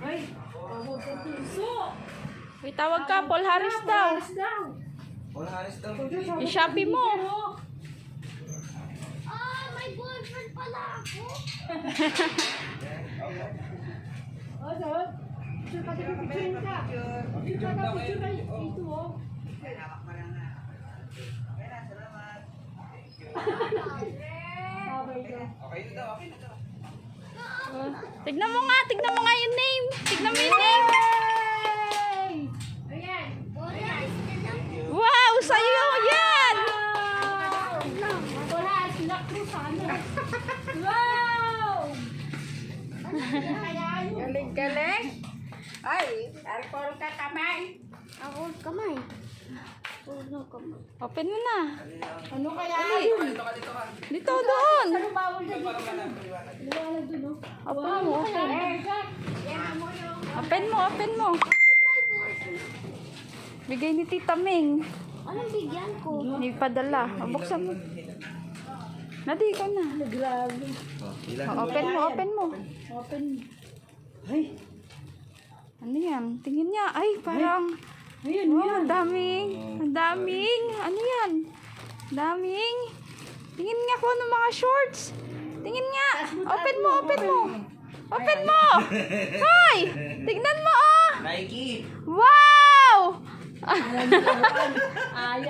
Ay, tawag ka puso. May tawag ka, Paul Harris daw. Paul Harris daw. I-shopee mo. May boyfriend pala ako. Oh, Dad. Picture ka, picture ka. Picture ka, picture ka. Ito, oh. Okay na daw. Tignan mo nga yung name. Tignan mo yung name. Ayan. Wow, sa'yo yan. Wala, sila Cruz, ano? Wow! Galing. Ay, alcohol ka kamay. Ako kamay. Puno kamay. Open mo na. Ano kaya Ay, yun? dito, doon. Ano bawal na dito? Liwanag dun, oh. Open mo, open. Open mo. Bigay ni Tita Ming. Anong bigyan ko? May padala. Buksan mo. Nadi, ikaw na. Grabe. Open mo. Open. Ay, Ano yan? Tingin niya. Ay, parang... ayun, Oh, yan. ang daming. Ano yan? Daming. Tingin nga ko ng mga shorts. Tingin nga. Open mo. Open mo. Hoy! Tignan mo, oh! Nike! Wow! Ayaw.